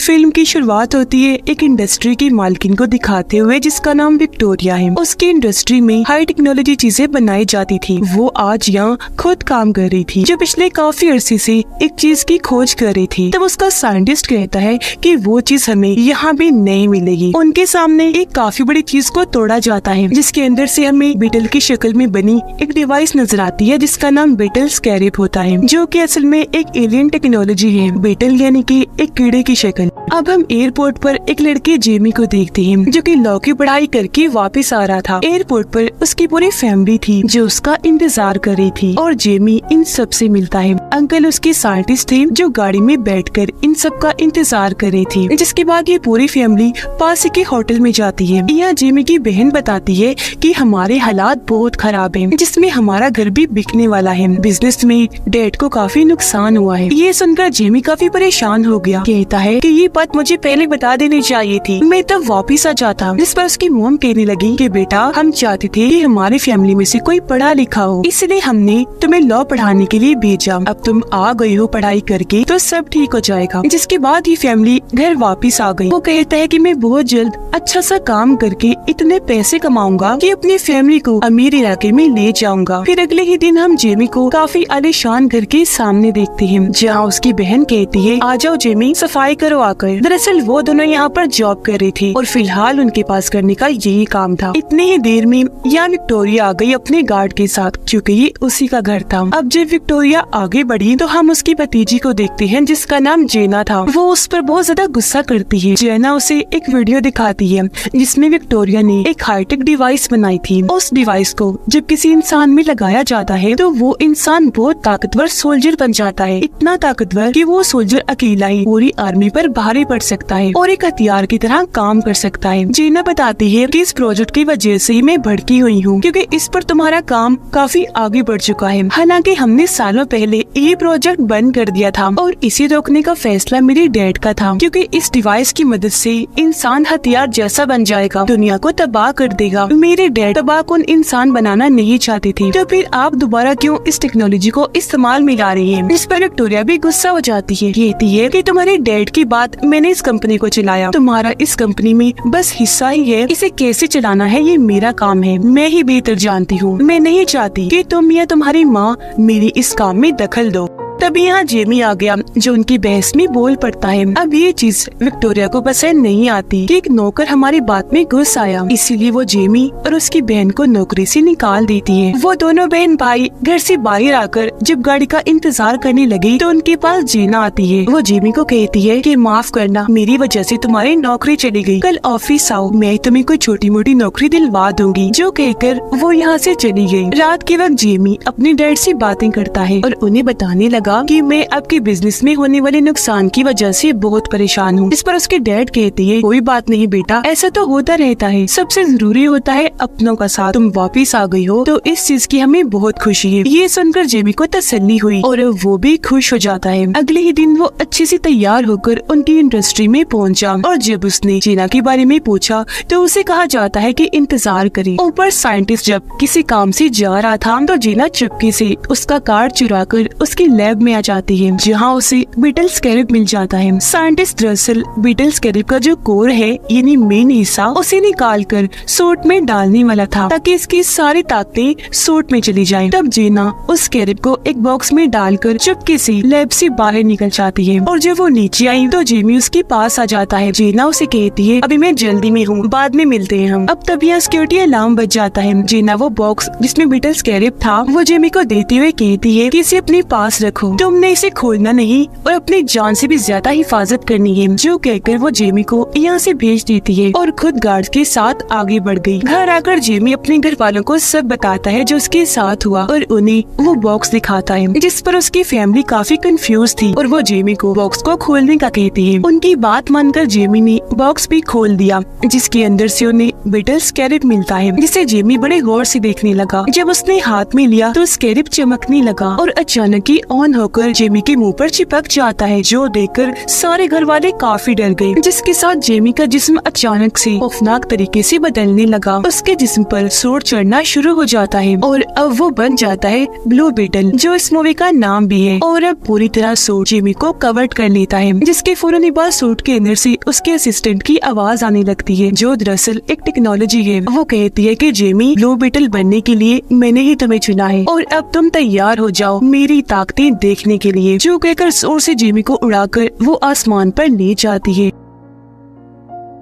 Film की शुरुआत होती है एक इंडस्ट्री की मालकिन को दिखाते हुए जिसका नाम विक्टोरिया है। उसकी इंडस्ट्री में हाई टेक्नोलॉजी चीजें बनाई जाती थी। वो आज यहाँ खुद काम कर रही थी, जो पिछले काफी अरसे से एक चीज की खोज कर रही थी। तब उसका साइंटिस्ट कहता है कि वो चीज हमें यहाँ भी नहीं मिलेगी। उनके सामने एक काफी बड़ी चीज को तोड़ा जाता है, जिसके अंदर से हमें बीटल की शक्ल में बनी एक डिवाइस नजर आती है, जिसका नाम बीटल स्कैरिप होता है, जो कि असल में एक एलियन टेक्नोलॉजी है। बीटल यानी कि एक कीड़े की शक्ल। अब हम एयरपोर्ट पर एक लड़के जेमी को देखते हैं, जो कि लॉ की पढ़ाई करके वापस आ रहा था। एयरपोर्ट पर उसकी पूरी फैमिली थी जो उसका इंतजार कर रही थी, और जेमी इन सब से मिलता है। अंकल उसके साइंटिस्ट थे जो गाड़ी में बैठकर इन सब का इंतजार कर रही थी। जिसके बाद ये पूरी फैमिली पास के होटल में जाती है। यहाँ जेमी की बहन बताती है कि हमारे हालात बहुत खराब हैं, जिसमें हमारा घर भी बिकने वाला है। बिजनेस में डैड को काफी नुकसान हुआ है। ये सुनकर जेमी काफी परेशान हो गया। कहता है कि ये बात मुझे पहले बता देनी चाहिए थी, मैं तब वापस आ जाता। जिस पर उसकी मॉम कहने लगी कि बेटा, हम चाहते थे कि हमारी फैमिली में से कोई पढ़ा लिखा हो, इसलिए हमने तुम्हें लॉ पढ़ाने के लिए भेजा। अब तुम आ गई हो पढ़ाई करके, तो सब ठीक हो जाएगा। जिसके बाद ये फैमिली घर वापस आ गई। वो कहता है कि मैं बहुत जल्द अच्छा सा काम करके इतने पैसे कमाऊंगा कि अपनी फैमिली को अमीर इलाके में ले जाऊंगा। फिर अगले ही दिन हम जेमी को काफी आलीशान घर के सामने देखते हैं, जहाँ उसकी बहन कहती है, आ जाओ जेमी, सफाई करो आकर। दरअसल वो दोनों यहाँ पर जॉब कर रही थी और फिलहाल उनके पास करने का यही काम था। इतने ही देर में यहाँ विक्टोरिया आ गई अपने गार्ड के साथ, क्योंकि ये उसी का घर था। अब जब विक्टोरिया आगे बढ़ी तो हम उसकी भतीजी को देखते हैं, जिसका नाम जेना था। वो उस पर बहुत ज्यादा गुस्सा करती है। जेना उसे एक वीडियो दिखाती है जिसमें विक्टोरिया ने एक हाईटेक डिवाइस बनाई थी। उस डिवाइस को जब किसी इंसान में लगाया जाता है तो वो इंसान बहुत ताकतवर सोल्जर बन जाता है। इतना ताकतवर कि वो सोल्जर अकेला ही पूरी आर्मी पर भारी पड़ सकता है और एक हथियार की तरह काम कर सकता है। जेना बताती है कि इस प्रोजेक्ट की वजह से मैं भड़की हुई हूँ, क्योंकि इस पर तुम्हारा काम काफी आगे बढ़ चुका है। हालांकि हमने सालों पहले ये प्रोजेक्ट बंद कर दिया था और इसे रोकने का फैसला मेरे डैड का था, क्योंकि इस डिवाइस की मदद से इंसान हथियार जैसा बन जाएगा, दुनिया को तबाह कर देगा। मेरे डैड तबाहकुन इंसान बनाना नहीं चाहते थे, तो फिर आप दोबारा क्यों इस टेक्नोलॉजी को इस्तेमाल में ला रही है। इस पर विक्टोरिया भी गुस्सा हो जाती है। कहती है कि तुम्हारे डैड की बात, मैंने इस कंपनी को चलाया, तुम्हारा इस कंपनी में बस हिस्सा ही है। इसे कैसे चलाना है ये मेरा काम है, मैं ही बेहतर जानती हूँ। मैं नहीं चाहती कि तुम या तुम्हारी माँ मेरी इस काम में दखल दो। तभी यहाँ जेमी आ गया, जो उनकी बहस में बोल पड़ता है। अब ये चीज विक्टोरिया को पसंद नहीं आती कि एक नौकर हमारी बात में घुस आया, इसीलिए वो जेमी और उसकी बहन को नौकरी से निकाल देती है। वो दोनों बहन भाई घर से बाहर आकर जब गाड़ी का इंतजार करने लगी तो उनके पास जेना आती है। वो जेमी को कहती है कि माफ करना, मेरी वजह से तुम्हारी नौकरी चली गई, कल ऑफिस आओ, मैं तुम्हें कोई छोटी मोटी नौकरी दिलवा दूंगी। जो कहकर वो यहाँ से चली गई। रात के वक्त जेमी अपने डैड से बातें करता है और उन्हें बताने लगा कि मैं आपके बिजनेस में होने वाले नुकसान की वजह से बहुत परेशान हूँ। इस पर उसके डैड कहते हैं, कोई बात नहीं बेटा, ऐसा तो होता रहता है, सबसे जरूरी होता है अपनों का साथ। तुम वापस आ गई हो तो इस चीज की हमें बहुत खुशी है। ये सुनकर जेमी को तसल्ली हुई और वो भी खुश हो जाता है। अगले ही दिन वो अच्छे से तैयार होकर उनकी इंडस्ट्री में पहुंचा और जब उसने जेना के बारे में पूछा तो उसे कहा जाता है कि इंतजार करे। ऊपर साइंटिस्ट जब किसी काम से जा रहा था तो जेना चुपके से उसका कार्ड चुराकर उसकी लैब में आ जाती है, जहाँ उसे बीटल स्कैरिप मिल जाता है। साइंटिस्ट दरअसल बीटल स्कैरिप का जो कोर है यानी मेन हिस्सा, उसे निकाल कर सूट में डालने वाला था ताकि इसकी सारी ताकतें सूट में चली जाएं। तब जेना उस स्कैरिप को एक बॉक्स में डालकर चुपके से लैब से बाहर निकल जाती है और जब वो नीचे आई तो जेमी उसके पास आ जाता है। जेना उसे कहती है, अभी मैं जल्दी में हूँ, बाद में मिलते हैं हम। अब तभी यहाँ सिक्योरिटी अलार्म बज जाता है। जेना वो बॉक्स जिसमें बीटल स्कैरिप था वो जेमी को देते हुए कहती है कि इसे अपने पास रखो, तुमने इसे खोलना नहीं और अपनी जान से भी ज्यादा हिफाजत करनी है। जो कहकर वो जेमी को यहाँ से भेज देती है और खुद गार्ड के साथ आगे बढ़ गई। घर आकर जेमी अपने घर वालों को सब बताता है जो उसके साथ हुआ और उन्हें वो बॉक्स दिखाता है, जिस पर उसकी फैमिली काफी कंफ्यूज थी और वो जेमी को बॉक्स को खोलने का कहती है। उनकी बात मानकर जेमी ने बॉक्स भी खोल दिया, जिसके अंदर से उन्हें बीटल स्कैरिप मिलता है, जिसे जेमी बड़े गौर से देखने लगा। जब उसने हाथ में लिया तो स्कैरिप चमकने लगा और अचानक ही ऑन होकर जेमी के मुंह पर चिपक जाता है, जो देखकर सारे घर वाले काफी डर गए। जिसके साथ जेमी का जिस्म अचानक से खौफनाक तरीके से बदलने लगा। उसके जिस्म पर सूट चढ़ना शुरू हो जाता है और अब वो बन जाता है ब्लू बीटल, जो इस मूवी का नाम भी है। और अब पूरी तरह सूट जेमी को कवर कर लेता है, जिसके फौरन बाद सूट के अंदर से उसके असिस्टेंट की आवाज आने लगती है, जो दरअसल एक टेक्नोलॉजी है। वो कहती है कि जेमी, ब्लू बीटल बनने के लिए मैंने ही तुम्हें चुना है और अब तुम तैयार हो जाओ मेरी ताकतें देखने के लिए। जो कहकर जोर से जेमी को उड़ाकर वो आसमान पर ले जाती है,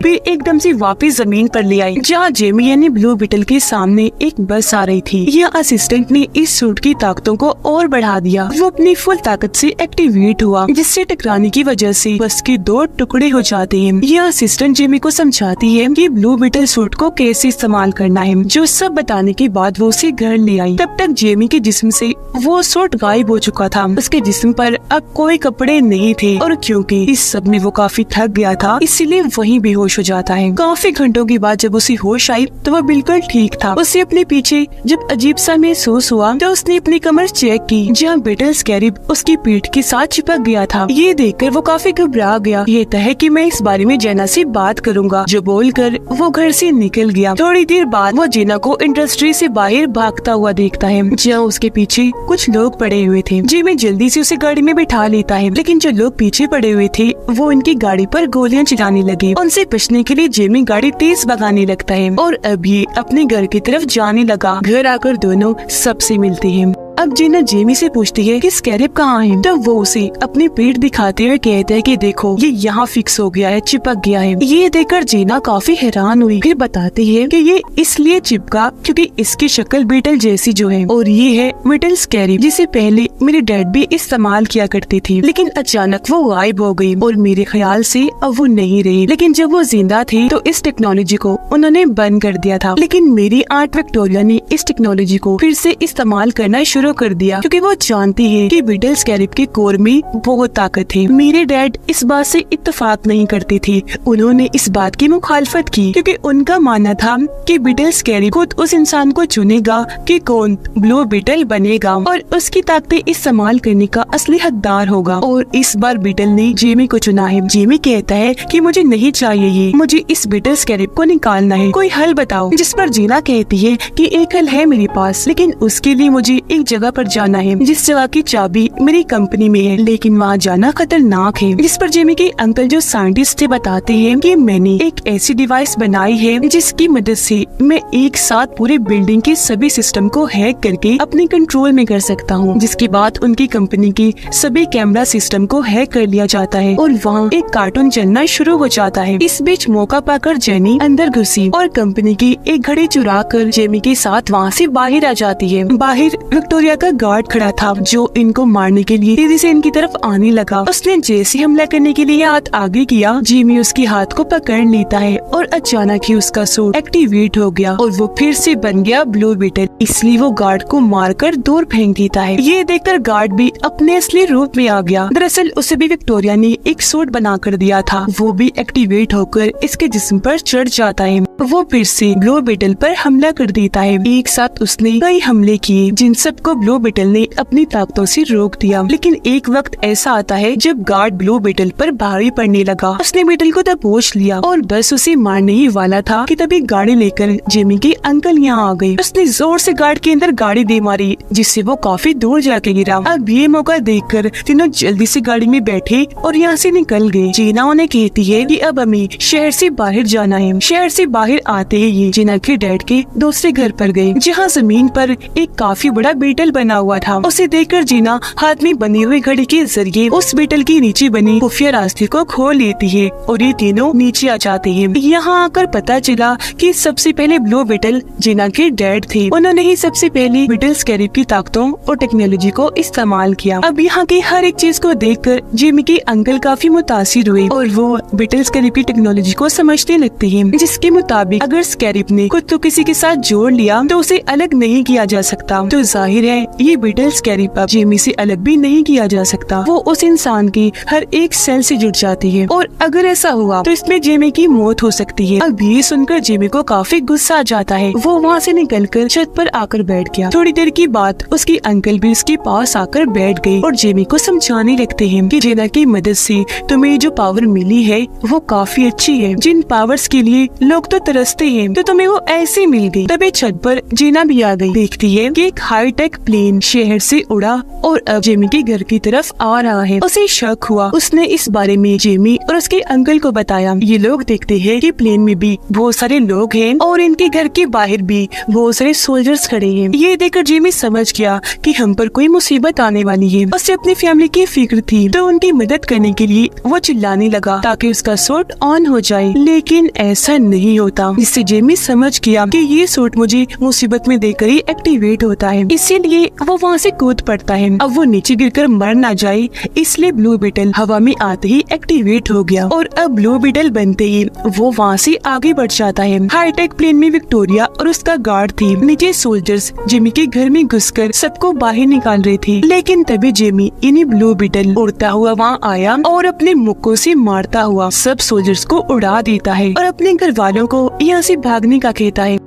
फिर एकदम से वापस जमीन पर ले आई, जहाँ जेमी यानी ब्लू बीटल के सामने एक बस आ रही थी। यह असिस्टेंट ने इस सूट की ताकतों को और बढ़ा दिया। वो अपनी फुल ताकत से एक्टिवेट हुआ, जिससे टकराने की वजह से बस के 2 टुकड़े हो जाते हैं। यह असिस्टेंट जेमी को समझाती है कि ब्लू बीटल सूट को कैसे इस्तेमाल करना है, जो सब बताने के बाद वो उसे घर ले आई। तब तक जेमी के जिस्म से वो सूट गायब हो चुका था। उसके जिस्म पर अब कोई कपड़े नहीं थे और क्योंकि इस सब में वो काफी थक गया था, इसीलिए वहीं बेहोश हो जाता है। काफी घंटों के बाद जब उसे होश आई तो वह बिल्कुल ठीक था। उसे अपने पीछे जब अजीब सा महसूस हुआ तो उसने अपनी कमर चेक की, जहाँ बीटल स्कैरिब उसकी पीठ के साथ चिपक गया था। ये देखकर वो काफी घबरा गया। ये तय है कि मैं इस बारे में जेना से बात करूंगा, जो बोलकर वो घर से निकल गया। थोड़ी देर बाद वो जेना को इंडस्ट्री से बाहर भागता हुआ देखता है, जहाँ उसके पीछे कुछ लोग पड़े हुए थे। जेमी जल्दी से उसे गाड़ी में बिठा लेता है, लेकिन जो लोग पीछे पड़े हुए थे वो उनकी गाड़ी पर गोलियां चलाने लगे। उनसे बचने के लिए जेमी गाड़ी तेज भगाने लगता है और अब ये अपने घर की तरफ जाने लगा। घर आकर दोनों सबसे मिलते हैं। अब जीना जेमी से पूछती है कि स्कैरिब कहाँ है, तब वो उसे अपनी पीठ दिखाते हुए कहते हैं कि देखो ये यहाँ फिक्स हो गया है, चिपक गया है। ये देखकर जीना काफी हैरान हुई। फिर बताती है कि ये इसलिए चिपका क्योंकि इसकी शक्ल बीटल जैसी जो है, और ये है बीटल स्कैरिब, जिसे पहले मेरे डैड भी इस्तेमाल किया करती थी, लेकिन अचानक वो गायब हो गई और मेरे ख्याल से अब वो नहीं रही। लेकिन जब वो जिंदा थी तो इस टेक्नोलॉजी को उन्होंने बंद कर दिया था, लेकिन मेरी आंट विक्टोरिया ने इस टेक्नोलॉजी को फिर से इस्तेमाल करना शुरू कर दिया, क्योंकि वो जानती है कि बीटल स्कैरिब के कोर में बहुत ताकत है। मेरे डैड इस बात से इत्तेफाक नहीं करते थे। उन्होंने इस बात की मुखालफत की क्योंकि उनका मानना था कि बीटल स्कैरिब खुद उस इंसान को चुनेगा कि कौन ब्लू बीटल बनेगा और उसकी ताकतें इस्तेमाल करने का असली हकदार होगा। और इस बार बीटल ने जेमी को चुना है। जेमी कहता है कि मुझे नहीं चाहिए ये, मुझे इस बीटल स्कैरिब को निकालना है, कोई हल बताओ। जिस पर जीना कहती है कि एक हल है मेरे पास, लेकिन उसके लिए मुझे एक जगह पर जाना है जिस जगह की चाबी मेरी कंपनी में है, लेकिन वहाँ जाना खतरनाक है। जिस पर जेमी के अंकल जो साइंटिस्ट थे बताते हैं कि मैंने एक ऐसी डिवाइस बनाई है जिसकी मदद से मैं एक साथ पूरे बिल्डिंग के सभी सिस्टम को हैक करके अपने कंट्रोल में कर सकता हूँ। जिसके बाद उनकी कंपनी के सभी कैमरा सिस्टम को हैक कर लिया जाता है और वहाँ एक कार्टून चलना शुरू हो जाता है। इस बीच मौका पाकर जेनी अंदर घुसी और कंपनी की एक घड़ी चुरा कर जेमी के साथ वहाँ से बाहर आ जाती है। बाहर विक्टोरिया का गार्ड खड़ा था जो इनको मारने के लिए तेजी से इनकी तरफ आने लगा। उसने जैसे हमला करने के लिए हाथ आगे किया, जेमी उसके हाथ को पकड़ लेता है और अचानक ही उसका सूट एक्टिवेट हो गया और वो फिर से बन गया ब्लू बीटल। इसलिए वो गार्ड को मारकर दूर फेंक देता है। ये देखकर गार्ड भी अपने असली रूप में आ गया। दरअसल उसे भी विक्टोरिया ने एक सूट बना कर दिया था। वो भी एक्टिवेट होकर इसके जिस्म पर चढ़ जाता है। वो फिर से ब्लू बीटल पर हमला कर देता है। एक साथ उसने कई हमले किए जिन सबको ब्लू बीटल ने अपनी ताकतों से रोक दिया। लेकिन एक वक्त ऐसा आता है जब गार्ड ब्लू बीटल पर भारी पड़ने लगा। उसने बीटल को दबोच लिया और बस उसे मारने ही वाला था कि तभी गाड़ी लेकर जेमी के अंकल यहाँ आ गए। उसने जोर से गार्ड के अंदर गाड़ी दे मारी, जिससे वो काफी दूर जाके गिरा। अब ये मौका देखकर तीनों जल्दी से गाड़ी में बैठे और यहाँ से निकल गए। जीना उन्हें कहती है कि अब हमें शहर से बाहर जाना है। शहर से बाहर आते ही ये जीना के डैड के दूसरे घर पर गए, जहाँ जमीन पर एक काफी बड़ा बीटल बना हुआ था। उसे देखकर जीना हाथ में बनी हुई घड़ी के जरिए उस बीटल के नीचे बनी खुफिया रास्ते को खोल लेती है और ये तीनों नीचे आ जाते हैं। यहाँ आकर पता चला कि सबसे पहले ब्लू बीटल जीना के डैड थे। उन्होंने ही सबसे पहले बीटल स्कैरिब की ताकतों और टेक्नोलॉजी को इस्तेमाल किया। अब यहाँ की हर एक चीज को देखकर जेमी के अंकल काफी मुतासिर हुए और वो बीटल स्कैरिब की टेक्नोलॉजी को समझने लगते हैं, जिसके मुताबिक अगर स्कैरिब ने खुद तो किसी के साथ जोड़ लिया तो उसे अलग नहीं किया जा सकता। तो जाहिर है है ये बीटल स्कैरी पप जेमी से अलग भी नहीं किया जा सकता। वो उस इंसान के हर एक सेल से जुड़ जाती है और अगर ऐसा हुआ तो इसमें जेमी की मौत हो सकती है। अब ये सुनकर जेमी को काफी गुस्सा आ जाता है। वो वहाँ से निकलकर छत पर आकर बैठ गया। थोड़ी देर की बात उसकी अंकल भी उसके पास आकर बैठ गए और जेमी को समझाने लगते हैं कि जेना की मदद से तुम्हें जो पावर मिली है वो काफी अच्छी है। जिन पावर्स के लिए लोग तो तरसते हैं तो तुम्हें वो ऐसे मिल गई। तभी छत पर जेना भी आ गई। देखती है कि एक हाईटेक प्लेन शहर से उड़ा और अब जेमी के घर की तरफ आ रहा है। उसे शक हुआ। उसने इस बारे में जेमी और उसके अंकल को बताया। ये लोग देखते हैं कि प्लेन में भी बहुत सारे लोग हैं और इनके घर के बाहर भी बहुत सारे सोल्जर्स खड़े हैं। ये देखकर जेमी समझ गया कि हम पर कोई मुसीबत आने वाली है। उसे अपनी फैमिली की फिक्र थी तो उनकी मदद करने के लिए वो चिल्लाने लगा ताकि उसका सूट ऑन हो जाए, लेकिन ऐसा नहीं होता। जिससे जेमी समझ गया कि ये सूट मुझे मुसीबत में देकर ही एक्टिवेट होता है, इसीलिए वो वहाँ से कूद पड़ता है। अब वो नीचे गिरकर मर ना जाए इसलिए ब्लू बीटल हवा में आते ही एक्टिवेट हो गया और अब ब्लू बीटल बनते ही वो वहाँ से आगे बढ़ जाता है। हाईटेक प्लेन में विक्टोरिया और उसका गार्ड थी। नीचे सोल्जर्स जेमी के घर में घुसकर सबको बाहर निकाल रहे थे, लेकिन तभी जेमी इन्हीं ब्लू बीटल उड़ता हुआ वहाँ आया और अपने मुक्कों से मारता हुआ सब सोल्जर्स को उड़ा देता है और अपने घर वालों को यहाँ से भागने का कहता है।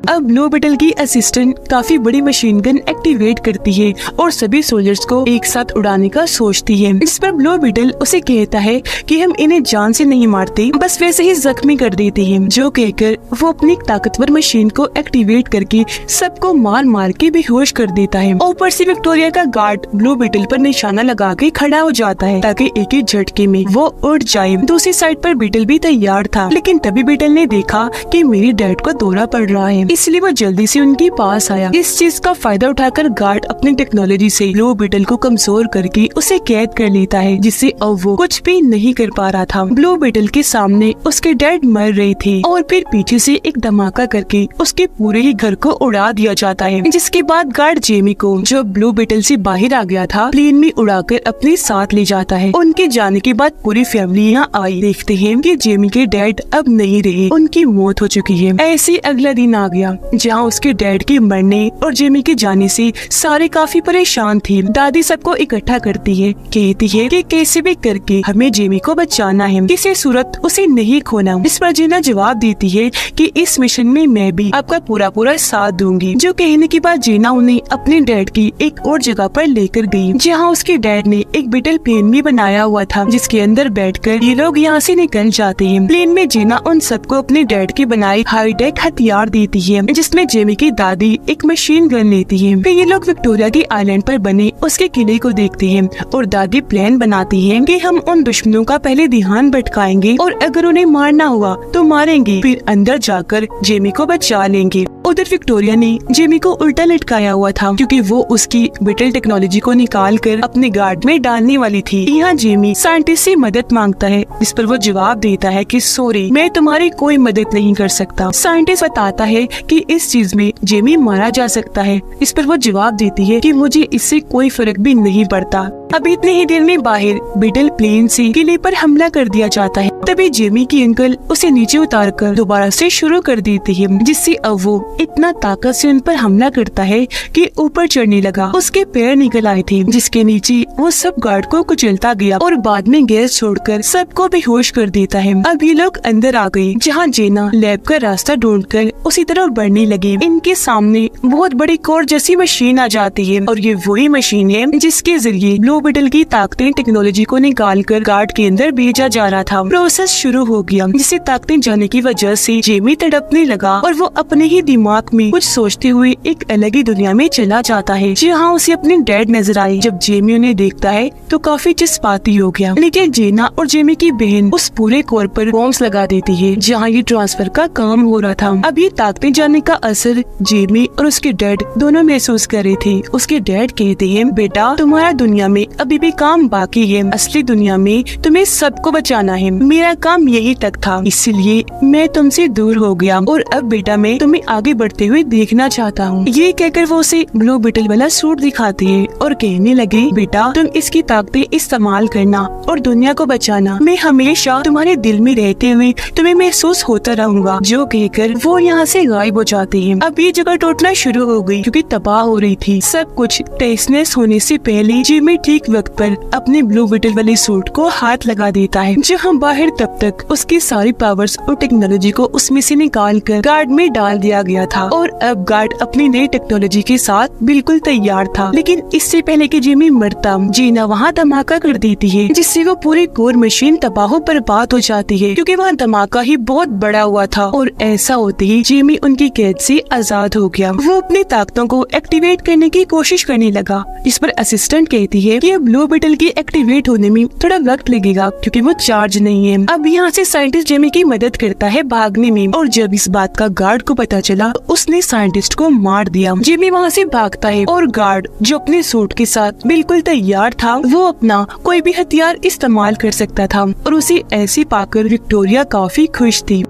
अब ब्लू बीटल की असिस्टेंट काफी बड़ी मशीन गन एक्टिवेट करती है और सभी सोल्जर्स को एक साथ उड़ाने का सोचती है। इस पर ब्लू बीटल उसे कहता है कि हम इन्हें जान से नहीं मारते, बस वैसे ही जख्मी कर देते हैं। जो कहकर वो अपनी ताकतवर मशीन को एक्टिवेट करके सबको मार मार के बेहोश कर देता है। ऊपर से विक्टोरिया का गार्ड ब्लू बीटल पर निशाना लगा के खड़ा हो जाता है ताकि एक ही झटके में वो उड़ जाए। दूसरी साइड पर बीटल भी तैयार था, लेकिन तभी बीटल ने देखा कि मेरी डैड को दौरा पड़ रहा है, इसलिए वो जल्दी से उनके पास आया। इस चीज का फायदा उठाकर गार्ड अपनी टेक्नोलॉजी से ब्लू बीटल को कमजोर करके उसे कैद कर लेता है, जिससे अब वो कुछ भी नहीं कर पा रहा था। ब्लू बीटल के सामने उसके डैड मर रहे थे और फिर पीछे से एक धमाका करके उसके पूरे ही घर को उड़ा दिया जाता है। जिसके बाद गार्ड जेमी को, जो ब्लू बीटल से बाहर आ गया था, प्लेन में उड़ाकर अपने साथ ले जाता है। उनके जाने के बाद पूरी फैमिली यहाँ आई। देखते हैं कि जेमी के डैड अब नहीं रहे, उनकी मौत हो चुकी है। ऐसे अगला दिन आ गया जहाँ उसके डैड के मरने और जेमी के जाने से सारे काफी परेशान थे। दादी सबको इकट्ठा करती है, कहती है कि कैसे भी करके हमें जेमी को बचाना है, किसी सूरत उसे नहीं खोना। इस पर जेना जवाब देती है कि इस मिशन में मैं भी आपका पूरा पूरा साथ दूंगी। जो कहने के बाद जेना उन्हें अपने डैड की एक और जगह पर लेकर गई, जहाँ उसके डैड ने एक बीटल प्लेन भी बनाया हुआ था, जिसके अंदर बैठकर ये लोग यहाँ से निकल जाते हैं। प्लेन में जेना उन सबको अपने डैड के बनाए हाईटेक हथियार देती है, जिसमें जेमी की दादी एक मशीन गन लेती है। फिर ये लोग विक्टोरिया के आइलैंड पर बने उसके किले को देखते हैं और दादी प्लान बनाती है कि हम उन दुश्मनों का पहले ध्यान भटकाएंगे और अगर उन्हें मारना हुआ तो मारेंगे, फिर अंदर जाकर जेमी को बचा लेंगे। उधर विक्टोरिया ने जेमी को उल्टा लटकाया हुआ था क्योंकि वो उसकी बीटल टेक्नोलॉजी को निकाल कर अपने गार्ड में डालने वाली थी। यहाँ जेमी साइंटिस्ट से मदद मांगता है, जिस पर वो जवाब देता है कि सॉरी, मैं तुम्हारी कोई मदद नहीं कर सकता। साइंटिस्ट बताता है कि इस चीज में जेमी मारा जा सकता है। इस पर वो जवाब देती है कि मुझे इससे कोई फर्क भी नहीं पड़ता। अब इतने ही देर में बाहर बीटल प्लेन से किले पर हमला कर दिया जाता है। तभी जेमी की अंकल उसे नीचे उतारकर दोबारा से शुरू कर देती है, जिससे अब वो इतना ताकत से उन पर हमला करता है कि ऊपर चढ़ने लगा। उसके पैर निकल आए थे, जिसके नीचे वो सब गार्ड को कुचलता गया और बाद में गैस छोड़कर सबको बेहोश कर देता है। अब ये लोग अंदर आ गए, जहाँ जेना लैब का रास्ता ढूंढकर उसी तरफ बढ़ने लगी। इनके सामने बहुत बड़ी कोर जैसी मशीन आ जाती है और ये वही मशीन है जिसके जरिए ब्लू बीटल की ताकतें टेक्नोलॉजी को निकाल कर गार्ड के अंदर भेजा जा रहा था। प्रोसेस शुरू हो गया, जिससे ताकतें जाने की वजह से जेमी तड़पने लगा और वो अपने ही दिमाग में कुछ सोचते हुए एक अलग ही दुनिया में चला जाता है, जहाँ उसे अपने डैड नजर आई। जब जेमी उन्हें देखता है तो काफी जज्बाती हो गया, लेकिन जेना और जेमी की बहन उस पूरे कोर पर बॉम्ब्स लगा देती है जहाँ ये ट्रांसफर का काम हो रहा था। अब ये ताकतें जाने का असर जेमी और उसके डैड दोनों महसूस कर रहे थे। उसके डैड कहते हैं, बेटा तुम्हारा दुनिया में अभी भी काम बाकी है, असली दुनिया में तुम्हें सबको बचाना है। मेरा मेरा काम यही तक था, इसलिए मैं तुमसे दूर हो गया और अब बेटा मैं तुम्हें आगे बढ़ते हुए देखना चाहता हूँ। ये कहकर वो उसे ब्लू बीटल वाला सूट दिखाती है और कहने लगे, बेटा तुम इसकी ताकतें इस्तेमाल करना और दुनिया को बचाना। मैं हमेशा तुम्हारे दिल में रहते हुए तुम्हें महसूस होता रहूंगा। जो कहकर वो यहाँ से गायब हो जाती है। अब ये जगह टूटना शुरू हो गई क्योंकि तबाह हो रही थी। सब कुछ तहस-नहस होने से पहले जिमी ठीक वक्त पर अपने ब्लू बीटल वाले सूट को हाथ लगा देता है, जहाँ बाहर तब तक उसकी सारी पावर्स और टेक्नोलॉजी को उसमें से निकाल कर गार्ड में डाल दिया गया था और अब गार्ड अपनी नई टेक्नोलॉजी के साथ बिल्कुल तैयार था। लेकिन इससे पहले कि जिमी मरता, जीना वहाँ धमाका कर देती है, जिससे वो पूरी कोर मशीन तबाह बर्बाद हो जाती है क्योंकि वहाँ धमाका ही बहुत बड़ा हुआ था। और ऐसा होते ही जिमी उनकी कैद से आजाद हो गया। वो अपनी ताकतों को एक्टिवेट करने की कोशिश करने लगा, जिस पर असिस्टेंट कहती है कि ब्लू बीटल की एक्टिवेट होने में थोड़ा वक्त लगेगा क्योंकि वो चार्ज नहीं है। अब यहाँ से साइंटिस्ट जिमी की मदद करता है भागने में और जब इस बात का गार्ड को पता चला उसने साइंटिस्ट को मार दिया। जिमी वहाँ से भागता है और गार्ड जो अपने सूट के साथ बिल्कुल तैयार था वो अपना कोई भी हथियार इस्तेमाल कर सकता था और उसे ऐसे पाकर विक्टोरिया काफी खुश थी।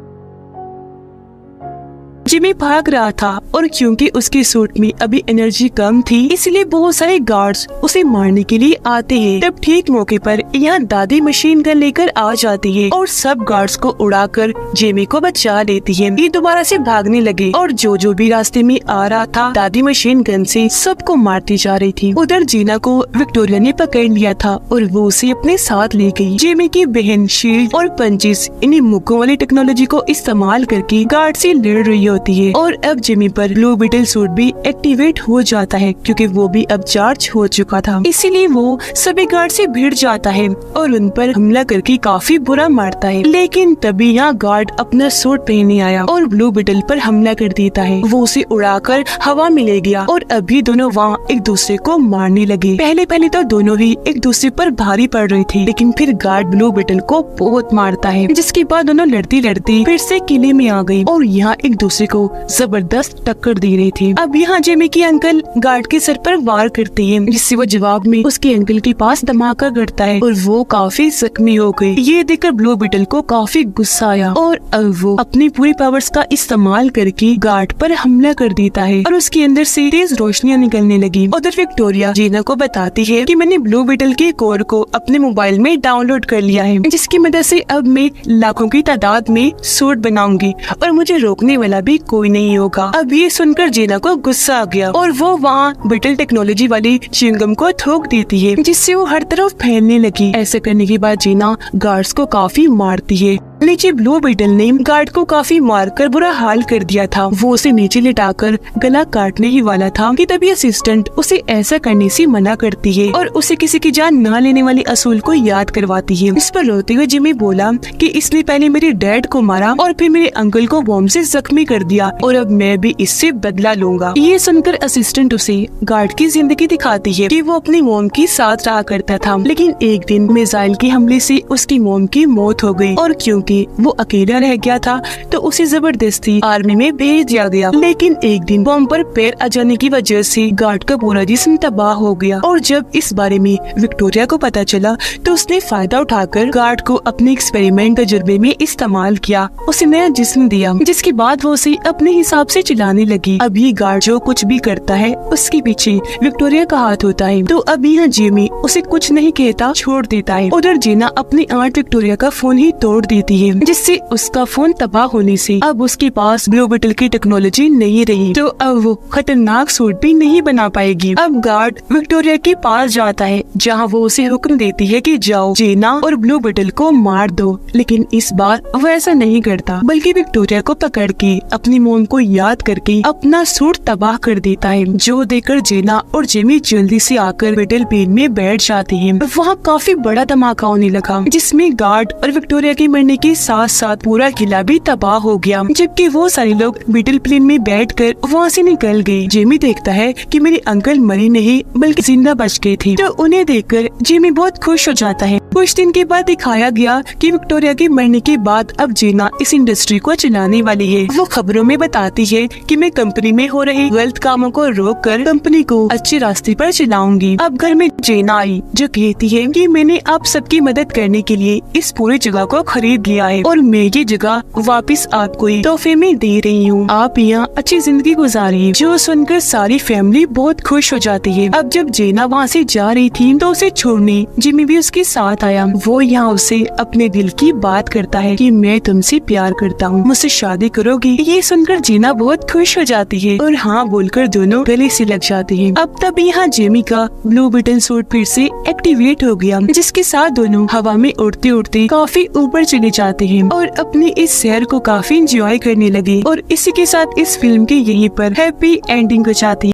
जिमी भाग रहा था और क्योंकि उसके सूट में अभी एनर्जी कम थी इसलिए बहुत सारे गार्ड्स उसे मारने के लिए आते हैं। तब ठीक मौके पर यहाँ दादी मशीन गन लेकर आ जाती है और सब गार्ड्स को उड़ाकर जिमी को बचा लेती है। ये दोबारा से भागने लगे और जो भी रास्ते में आ रहा था दादी मशीन गन से सबको मारती जा रही थी। उधर जीना को विक्टोरिया ने पकड़ लिया था और वो उसे अपने साथ ले गई। जिमी की बहन शील्ड और पंचेस इन्हीं मुक्कों वाली टेक्नोलॉजी को इस्तेमाल करके गार्ड से लड़ रही होती है और अब जिमी पर ब्लू बीटल सूट भी एक्टिवेट हो जाता है क्योंकि वो भी अब चार्ज हो चुका था। इसीलिए वो सभी गार्ड से भिड़ जाता है और उन पर हमला करके काफी बुरा मारता है। लेकिन तभी यहाँ गार्ड अपना सूट पहने आया और ब्लू बीटल पर हमला कर देता है। वो उसे उड़ाकर हवा में ले गया और अभी दोनों वहाँ एक दूसरे को मारने लगे। पहले तो दोनों ही एक दूसरे पर भारी पड़ रहे थे, लेकिन फिर गार्ड ब्लू बीटल को बहुत मारता है, जिसके बाद दोनों लड़ती लड़ती फिर से किले में आ गई और यहाँ एक दूसरे को जबरदस्त टक्कर दे रही थी। अब यहाँ जिमी के अंकल गार्ड के सर पर वार करते हैं, जिससे वो जवाब में उसके अंकल के पास धमाका करता है और वो काफी जख्मी हो गई। ये देखकर ब्लू बीटल को काफी गुस्सा आया और अब वो अपनी पूरी पावर्स का इस्तेमाल करके गार्ड पर हमला कर देता है और उसके अंदर से तेज रोशनियां निकलने लगी। उधर विक्टोरिया जीना को बताती है कि मैंने ब्लू बीटल के कोर को अपने मोबाइल में डाउनलोड कर लिया है, जिसकी मदद से अब मैं लाखों की तादाद में सूट बनाऊंगी और मुझे रोकने वाला भी कोई नहीं होगा। अब ये सुनकर जीना को गुस्सा आ गया और वो वहाँ बीटल टेक्नोलॉजी वाली च्युइंगम को थूक देती है, जिससे वो हर तरफ फैलने लगी। ऐसे करने के बाद जीना गार्ड्स को काफी मारती है। नीचे ब्लू बीटल ने गार्ड को काफी मारकर बुरा हाल कर दिया था। वो उसे नीचे लिटाकर गला काटने ही वाला था कि तभी असिस्टेंट उसे ऐसा करने से मना करती है और उसे किसी की जान न लेने वाली असूल को याद करवाती है। इस पर रोते हुए जिमी बोला कि इसने पहले मेरे डैड को मारा और फिर मेरे अंकल को बॉम्ब से जख्मी कर दिया और अब मैं भी इससे बदला लूंगा। ये सुनकर असिस्टेंट उसे गार्ड की जिंदगी दिखाती है कि वो अपनी मोम के साथ रहा करता था, लेकिन एक दिन मिसाइल के हमले से उसकी मोम की मौत हो गई और क्योंकि वो अकेला रह गया था तो उसे जबरदस्ती आर्मी में भेज दिया गया। लेकिन एक दिन बॉम्ब पर पैर आ जाने की वजह से गार्ड का पूरा जिस्म तबाह हो गया और जब इस बारे में विक्टोरिया को पता चला तो उसने फायदा उठाकर गार्ड को अपने एक्सपेरिमेंट तजुर्बे में इस्तेमाल किया, उसे नया जिस्म दिया, जिसके बाद वो उसे अपने हिसाब से चलाने लगी। अब ये गार्ड जो कुछ भी करता है उसके पीछे विक्टोरिया का हाथ होता है। तो अब यहाँ जिमी उसे कुछ नहीं कहता, छोड़ देता है। उधर जीना अपनी आंट विक्टोरिया का फोन ही तोड़ देती है, जिससे उसका फोन तबाह होने से अब उसके पास ब्लू बीटल की टेक्नोलॉजी नहीं रही, तो अब वो खतरनाक सूट भी नहीं बना पाएगी। अब गार्ड विक्टोरिया के पास जाता है जहाँ वो उसे हुक्म देती है कि जाओ जीना और ब्लू बीटल को मार दो, लेकिन इस बार वो ऐसा नहीं करता बल्कि विक्टोरिया को पकड़ के अपनी मोम को याद करके अपना सूट तबाह कर देता है, जो देखकर जीना और जिमी जल्दी से आकर बैटल पेन में बैठ जाते हैं। वहाँ काफी बड़ा धमाका होने लगा जिसमें गार्ड और विक्टोरिया के मरने के साथ साथ पूरा किला भी तबाह हो गया, जबकि वो सारे लोग मिडिल प्लेन में बैठकर वहाँ से निकल गए। जेमी देखता है कि मेरे अंकल मरे नहीं बल्कि जिंदा बच गए थे, तो उन्हें देखकर जेमी बहुत खुश हो जाता है। कुछ दिन के बाद दिखाया गया कि विक्टोरिया के मरने के बाद अब जेना इस इंडस्ट्री को चलाने वाली है। वो खबरों में बताती है कि मैं कंपनी में हो रहे गलत कामों को रोककर कंपनी को अच्छे रास्ते पर चलाऊंगी। अब घर में जेना आई जो कहती है कि मैंने आप सबकी मदद करने के लिए इस पूरी जगह को खरीद लिया है और मैं ये जगह वापस आपको तोहफे में दे रही हूँ। आप यहाँ अच्छी जिंदगी गुजारिए। जो सुनकर सारी फैमिली बहुत खुश हो जाती है। अब जब जेना वहाँ से जा रही थी तो उसे छोड़ने जिमी भी उसके साथ आया। वो यहाँ उसे अपने दिल की बात करता है कि मैं तुमसे प्यार करता हूँ, मुझसे शादी करोगी। ये सुनकर जेना बहुत खुश हो जाती है और हाँ बोलकर दोनों गले से लग जाते हैं। अब तब यहाँ जेमी का ब्लू बटन सूट फिर से एक्टिवेट हो गया, जिसके साथ दोनों हवा में उड़ते उड़ते काफी ऊपर चले जाते हैं और अपनी इस सैर को काफी एंजॉय करने लगे। और इसी के साथ इस फिल्म के यहीं पर हैप्पी एंडिंग हो जाती है।